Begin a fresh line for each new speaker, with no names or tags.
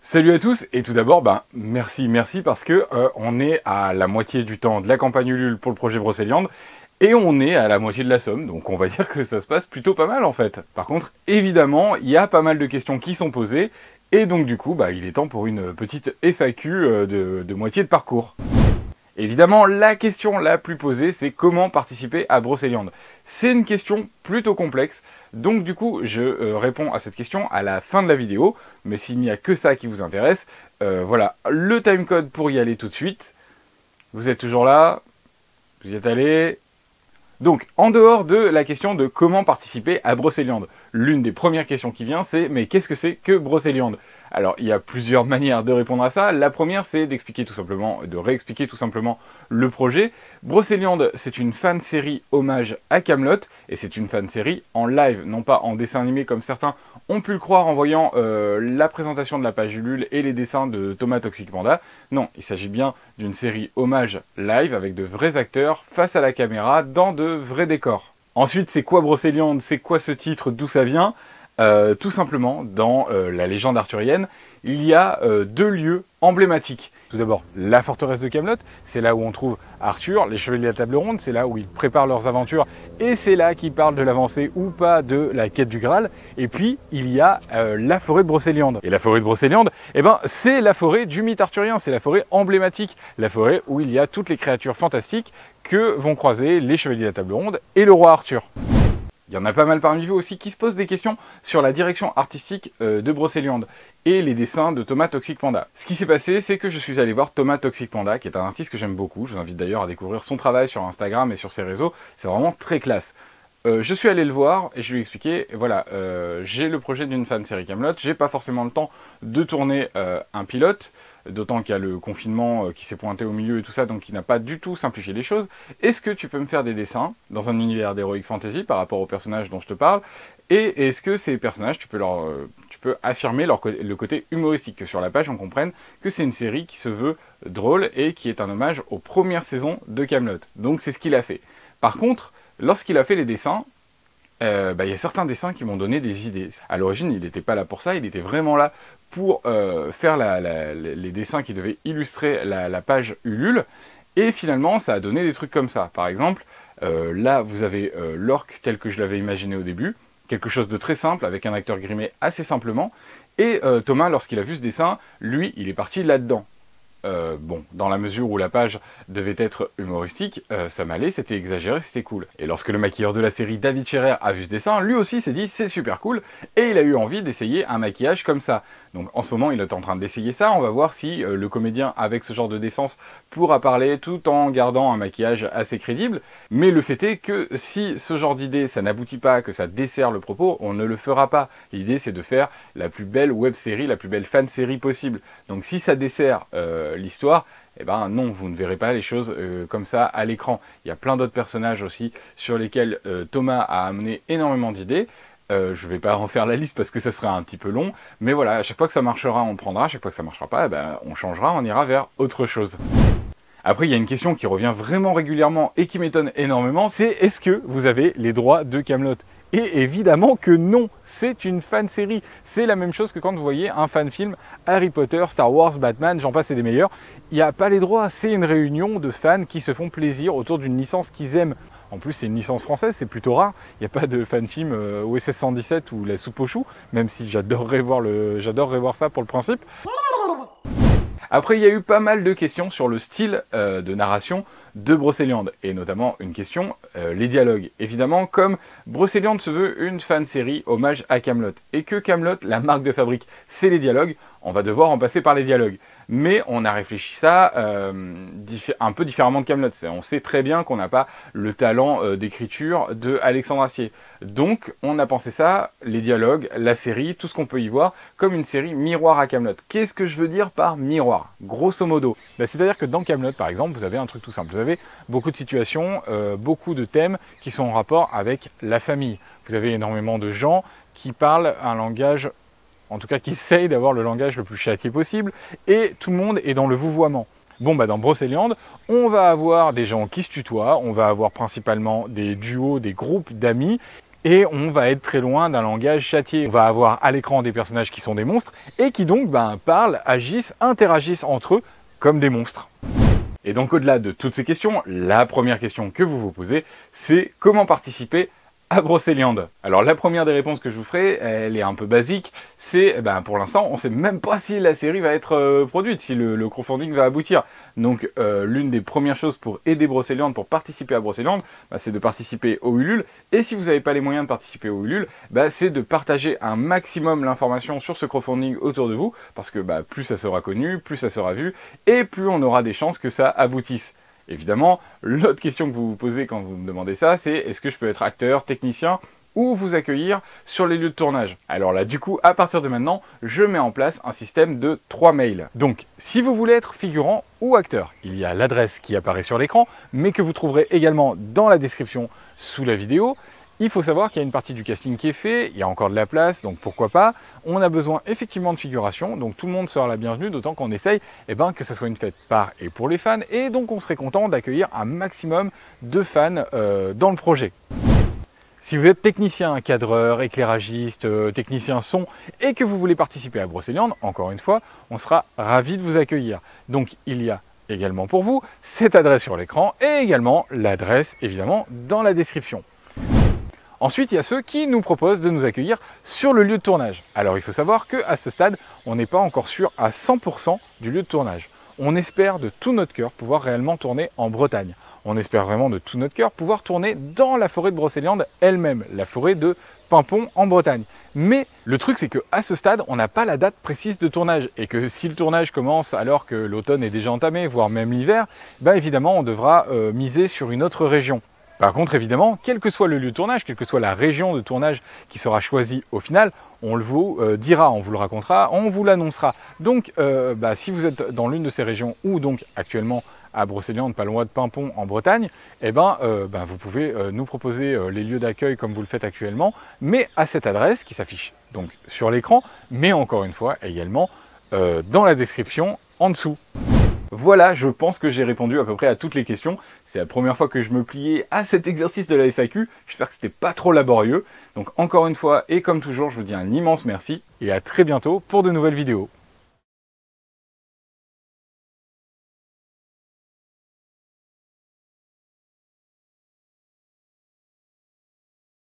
Salut à tous, et tout d'abord, merci parce que on est à la moitié du temps de la campagne Ulule pour le projet Brocéliande, et on est à la moitié de la somme, donc on va dire que ça se passe plutôt pas mal en fait. Par contre, évidemment, il y a pas mal de questions qui sont posées, et donc du coup, il est temps pour une petite FAQ de moitié de parcours. Évidemment, la question la plus posée, c'est comment participer à Brocéliande. C'est une question plutôt complexe, donc du coup, je réponds à cette question à la fin de la vidéo, mais s'il n'y a que ça qui vous intéresse, voilà, le timecode pour y aller tout de suite. Vous êtes toujours là? Vous y êtes allé? Donc, en dehors de la question de comment participer à Brocéliande, l'une des premières questions qui vient, c'est « mais qu'est-ce que c'est que Brocéliande ?» Alors, il y a plusieurs manières de répondre à ça. La première, c'est d'expliquer tout simplement, de réexpliquer tout simplement le projet. Brocéliande, c'est une fan-série hommage à Kaamelott, et c'est une fan-série en live, non pas en dessin animé comme certains ont pu le croire en voyant la présentation de la page Ulule et les dessins de Thomas Toxic Panda. Non, il s'agit bien d'une série hommage live avec de vrais acteurs face à la caméra dans de vrais décors. Ensuite, c'est quoi Brocéliande? C'est quoi ce titre? D'où ça vient? Tout simplement, dans la légende arthurienne, il y a deux lieux emblématiques. Tout d'abord, la forteresse de Kaamelott, c'est là où on trouve Arthur, les chevaliers de la table ronde, c'est là où ils préparent leurs aventures, et c'est là qu'ils parlent de l'avancée ou pas de la quête du Graal. Et puis, il y a la forêt de Brocéliande. Et la forêt de Brocéliande, c'est la forêt du mythe arthurien, c'est la forêt emblématique, la forêt où il y a toutes les créatures fantastiques que vont croiser les chevaliers de la table ronde et le roi Arthur. Il y en a pas mal parmi vous aussi qui se posent des questions sur la direction artistique de Brocéliande et les dessins de Thomas Toxic Panda. Ce qui s'est passé, c'est que je suis allé voir Thomas Toxic Panda, qui est un artiste que j'aime beaucoup. Je vous invite d'ailleurs à découvrir son travail sur Instagram et sur ses réseaux. C'est vraiment très classe. Je suis allé le voir et je lui ai expliqué, voilà, j'ai le projet d'une fan-série Kaamelott, j'ai pas forcément le temps de tourner un pilote, d'autant qu'il y a le confinement qui s'est pointé au milieu et tout ça, donc qui n'a pas du tout simplifié les choses. Est-ce que tu peux me faire des dessins dans un univers d'Heroic Fantasy par rapport aux personnages dont je te parle? Et est-ce que ces personnages, tu peux affirmer le côté humoristique, que sur la page on comprenne que c'est une série qui se veut drôle et qui est un hommage aux premières saisons de Kaamelott. Donc c'est ce qu'il a fait. Par contre, lorsqu'il a fait les dessins, y a certains dessins qui m'ont donné des idées. À l'origine, il n'était pas là pour ça, il était vraiment là pour faire les dessins qui devaient illustrer la page Ulule, et finalement, ça a donné des trucs comme ça. Par exemple, là, vous avez l'orque tel que je l'avais imaginé au début, quelque chose de très simple, avec un acteur grimé assez simplement, et Thomas, lorsqu'il a vu ce dessin, lui, il est parti là-dedans. Dans la mesure où la page devait être humoristique, ça m'allait, c'était exagéré, c'était cool. Et lorsque le maquilleur de la série, David Scherer, a vu ce dessin, lui aussi s'est dit c'est super cool, et il a eu envie d'essayer un maquillage comme ça. Donc en ce moment, il est en train d'essayer ça, on va voir si le comédien, avec ce genre de défense, pourra parler tout en gardant un maquillage assez crédible. Mais le fait est que si ce genre d'idée, ça n'aboutit pas, que ça dessert le propos, on ne le fera pas. L'idée, c'est de faire la plus belle web-série, la plus belle fan-série possible. Donc si ça dessert l'histoire, non, vous ne verrez pas les choses comme ça à l'écran. Il y a plein d'autres personnages aussi sur lesquels Thomas a amené énormément d'idées. Je ne vais pas en faire la liste parce que ça sera un petit peu long, mais voilà, à chaque fois que ça marchera, on prendra, à chaque fois que ça ne marchera pas, on changera, on ira vers autre chose. Après, il y a une question qui revient vraiment régulièrement et qui m'étonne énormément, c'est est-ce que vous avez les droits de Kaamelott? Et évidemment que non, c'est une fan-série. C'est la même chose que quand vous voyez un fan-film Harry Potter, Star Wars, Batman, j'en passe et des meilleurs. Il n'y a pas les droits, c'est une réunion de fans qui se font plaisir autour d'une licence qu'ils aiment. En plus, c'est une licence française, c'est plutôt rare. Il n'y a pas de fan-film OSS 117 ou La Soupe aux choux, même si j'adorerais voir ça pour le principe. Après, il y a eu pas mal de questions sur le style de narration de Brocéliande, et notamment une question, les dialogues. Évidemment, comme Brocéliande se veut une fan-série hommage à Kaamelott, et que Kaamelott, la marque de fabrique, c'est les dialogues, on va devoir en passer par les dialogues. Mais on a réfléchi ça un peu différemment de Kaamelott. On sait très bien qu'on n'a pas le talent d'écriture de Alexandre Astier. Donc on a pensé ça, les dialogues, la série, tout ce qu'on peut y voir, comme une série miroir à Kaamelott. Qu'est-ce que je veux dire par miroir? Grosso modo, c'est-à-dire que dans Kaamelott par exemple, vous avez un truc tout simple. Vous avez beaucoup de situations, beaucoup de thèmes qui sont en rapport avec la famille. Vous avez énormément de gens qui parlent un langage, en tout cas qui essayent d'avoir le langage le plus châtié possible, et tout le monde est dans le vouvoiement. Bon, dans Brocéliande, on va avoir des gens qui se tutoient, on va avoir principalement des duos, des groupes d'amis, Et on va être très loin d'un langage châtié. On va avoir à l'écran des personnages qui sont des monstres et qui donc parlent, agissent, interagissent entre eux comme des monstres. Et donc au-delà de toutes ces questions, la première question que vous vous posez, c'est comment participer à Brocéliande. Alors la première des réponses que je vous ferai, elle est un peu basique, c'est pour l'instant on ne sait même pas si la série va être produite, si le crowdfunding va aboutir. Donc l'une des premières choses pour aider Brocéliande, pour participer à Brocéliande, c'est de participer au Ulule. Et si vous n'avez pas les moyens de participer au Ulule, c'est de partager un maximum l'information sur ce crowdfunding autour de vous, parce que plus ça sera connu, plus ça sera vu, et plus on aura des chances que ça aboutisse. Évidemment, l'autre question que vous vous posez quand vous me demandez ça, c'est est-ce que je peux être acteur, technicien ou vous accueillir sur les lieux de tournage? Alors là, du coup, à partir de maintenant, je mets en place un système de 3 mails. Donc, si vous voulez être figurant ou acteur, il y a l'adresse qui apparaît sur l'écran, mais que vous trouverez également dans la description sous la vidéo. Il faut savoir qu'il y a une partie du casting qui est fait, il y a encore de la place, donc pourquoi pas. On a besoin effectivement de figuration, donc tout le monde sera la bienvenue, d'autant qu'on essaye que ça soit une fête par et pour les fans, et donc on serait content d'accueillir un maximum de fans dans le projet. Si vous êtes technicien, cadreur, éclairagiste, technicien son, et que vous voulez participer à Brocéliande, encore une fois, on sera ravis de vous accueillir. Donc il y a également pour vous cette adresse sur l'écran, et également l'adresse évidemment dans la description. Ensuite, il y a ceux qui nous proposent de nous accueillir sur le lieu de tournage. Alors, il faut savoir qu'à ce stade, on n'est pas encore sûr à 100% du lieu de tournage. On espère de tout notre cœur pouvoir réellement tourner en Bretagne. On espère vraiment de tout notre cœur pouvoir tourner dans la forêt de Brocéliande elle-même, la forêt de Paimpont en Bretagne. Mais le truc, c'est qu'à ce stade, on n'a pas la date précise de tournage. Et que si le tournage commence alors que l'automne est déjà entamé, voire même l'hiver, évidemment, on devra miser sur une autre région. Par contre, évidemment, quel que soit le lieu de tournage, quelle que soit la région de tournage qui sera choisie au final, on le vous dira, on vous le racontera, on vous l'annoncera. Donc, si vous êtes dans l'une de ces régions ou donc actuellement à Brocéliande, pas loin de Paimpont en Bretagne, vous pouvez nous proposer les lieux d'accueil comme vous le faites actuellement, mais à cette adresse qui s'affiche donc sur l'écran, mais encore une fois également dans la description en dessous. Voilà, je pense que j'ai répondu à peu près à toutes les questions. C'est la première fois que je me pliais à cet exercice de la FAQ. J'espère que c'était pas trop laborieux. Donc encore une fois, et comme toujours, je vous dis un immense merci et à très bientôt pour de nouvelles vidéos.